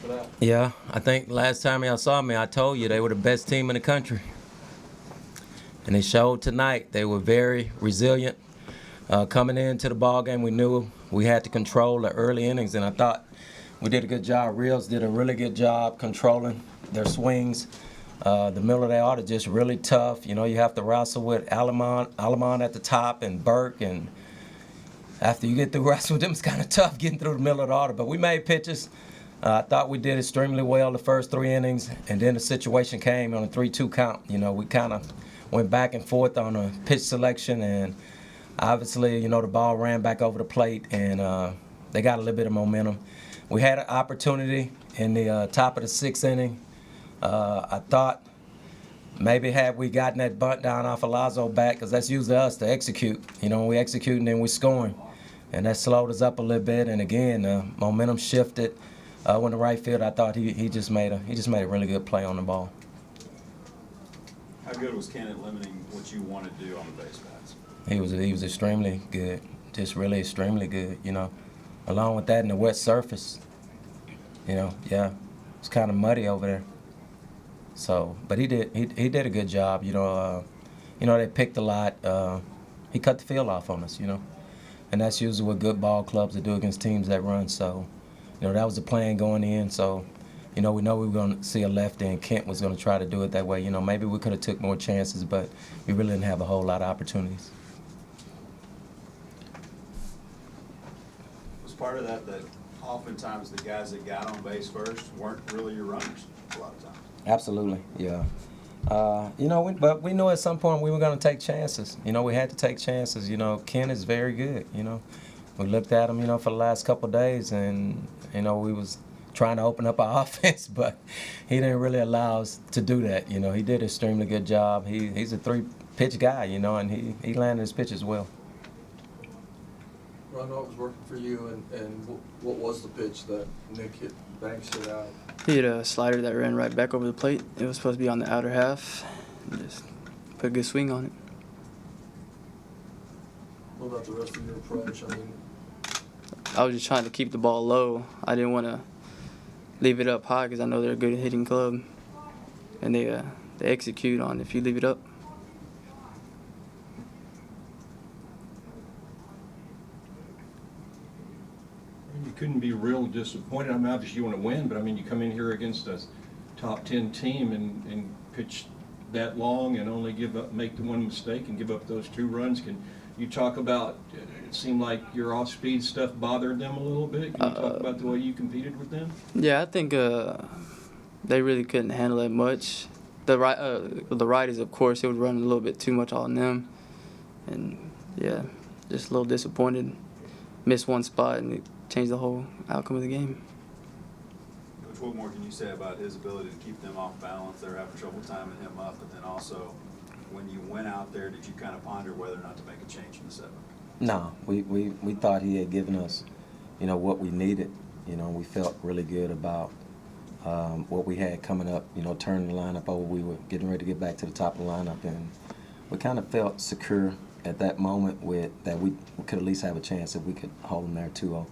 for that. Yeah, I think last time y'all saw me, I told you they were the best team in the country. And they showed tonight. They were very resilient. Coming into the ball game, we knew we had to control the early innings, and I thought we did a good job. Rios did a really good job controlling their swings. The middle of the order just really tough. You know, you have to wrestle with Alamon at the top and Burke, and after you get through wrestling with them, it's kind of tough getting through the middle of the order. But we made pitches. I thought we did extremely well the first 3 innings, and then the situation came on a 3-2 count. You know, we kind of went back and forth on a pitch selection, and obviously, you know, the ball ran back over the plate, and they got a little bit of momentum. We had an opportunity in the top of the 6th inning. I thought maybe had we gotten that bunt down off of Lazo back, because that's usually us to execute. You know, we execute and then we scoring. And that slowed us up a little bit, and again, momentum shifted. When the right field, I thought he just made a really good play on the ball. How good was Ken at limiting what you want to do on the base paths? He was extremely good, just really extremely good, you know. Along with that, in the wet surface, you know, yeah, it's kind of muddy over there. So, but he did a good job, you know. They picked a lot. He cut the field off on us, you know, and that's usually what good ball clubs do against teams that run. So, you know, that was the plan going in. So, you know we were going to see a lefty, and Kent was going to try to do it that way. You know, maybe we could have took more chances, but we really didn't have a whole lot of opportunities. Was part of that oftentimes the guys that got on base first weren't really your runners a lot of times? Absolutely, yeah. But we knew at some point we were going to take chances. You know, we had to take chances. You know, Ken is very good, you know. We looked at him, you know, for the last couple of days, and, you know, we was trying to open up our offense, but he didn't really allow us to do that. You know, he did an extremely good job. He's a 3-pitch guy, you know, and he landed his pitches well. Well, I know it was working for you, and what was the pitch that Nick hit, Banks hit out? He hit a slider that ran right back over the plate. It was supposed to be on the outer half. Just put a good swing on it. What about the rest of your approach? I mean, I was just trying to keep the ball low. I didn't want to leave it up high because I know they're a good hitting club, and they execute on if you leave it up. You couldn't be real disappointed. I mean, obviously you want to win, but I mean, you come in here against a top 10 team and pitch that long and only make the one mistake and give up those 2 runs. Can you talk about, it seemed like your off-speed stuff bothered them a little bit. Can you talk about the way you competed with them? Yeah, I think they really couldn't handle it much. The righties, of course, it was running a little bit too much on them. And, yeah, just a little disappointed. Missed one spot, and it changed the whole outcome of the game. Coach, what more can you say about his ability to keep them off balance? They were having trouble timing him up, but then also, when you went out there, did you kind of ponder whether or not to make a change in the 7th? No, we thought he had given us, you know, what we needed. You know, we felt really good about what we had coming up, you know, turning the lineup over. We were getting ready to get back to the top of the lineup, and we kind of felt secure at that moment with that we could at least have a chance if we could hold them there 2-0.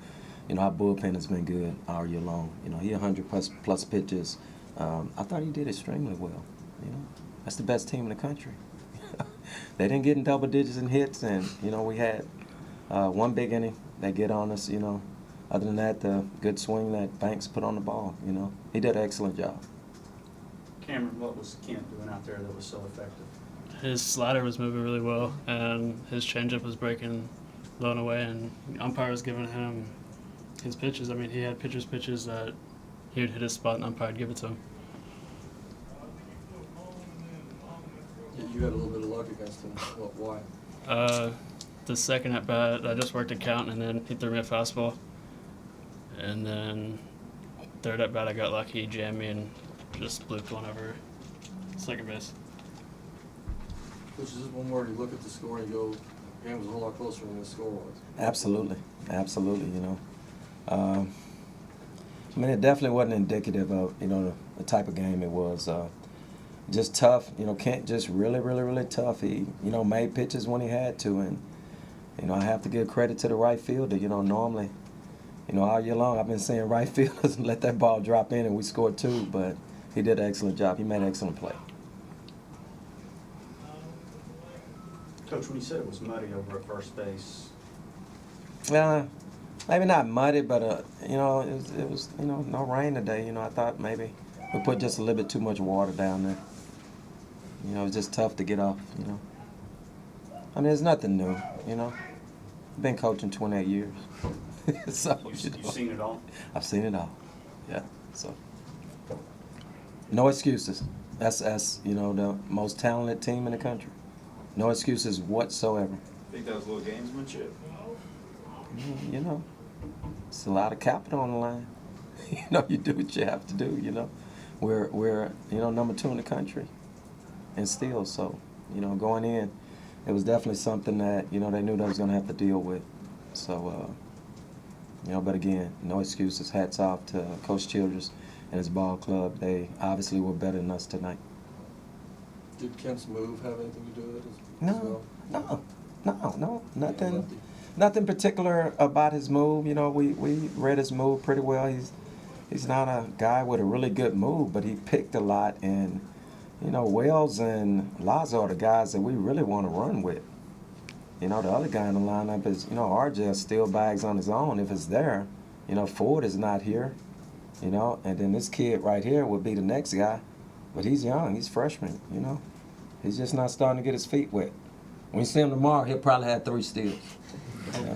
You know, our bullpen has been good all year long. You know, he 100+ pitches. I thought he did extremely well. You know, that's the best team in the country. They didn't get in double digits in hits, and, you know, we had one big inning that get on us, you know. Other than that, the good swing that Banks put on the ball, you know. He did an excellent job. Kamren, what was Kent doing out there that was so effective? His slider was moving really well, and his changeup was breaking low and away, and the umpire was giving him his pitches. I mean, he had pitches that he would hit his spot, and the umpire would give it to him. you had a little bit of luck against him. Why? The second at bat, I just worked a count, and then he threw me a fastball. And then third at bat, I got lucky, he jammed me, and just blooped one over second base. Which is just one word, you look at the score and you go, the game was a whole lot closer than the score was. Absolutely, absolutely, you know. I mean, it definitely wasn't indicative of, you know, the type of game it was. Just tough, you know, Kent just really, really, really tough. He, you know, made pitches when he had to, and, you know, I have to give credit to the right fielder. You know, normally, all year long I've been seeing right fielders let that ball drop in and we scored 2, but he did an excellent job. He made an excellent play. Coach, when you said it was muddy over at first base, Maybe not muddy, but it was no rain today. I thought maybe we put just a little bit too much water down there. It was just tough to get off. I mean, it's nothing new. Been coaching 28 years, so you've seen it all? I've seen it all. Yeah, so no excuses. That's the most talented team in the country. No excuses whatsoever. I think that was a little gamesmanship. It's a lot of capital on the line. You do what you have to do. We're number 2 in the country, and still so. Going in, it was definitely something that they knew they was gonna have to deal with. So but again, no excuses. Hats off to Coach Childress and his ball club. They obviously were better than us tonight. Did Kent's move have anything to do with it as well? No, nothing particular about his move. We read his move pretty well. He's not a guy with a really good move, but he picked a lot. And Wells and Lazo are the guys that we really want to run with. The other guy in the lineup is RJ steal bags on his own if it's there. Ford is not here. And then this kid right here would be the next guy, but he's young. He's freshman. He's just not starting to get his feet wet. When you see him tomorrow, he'll probably have 3 steals. Yeah.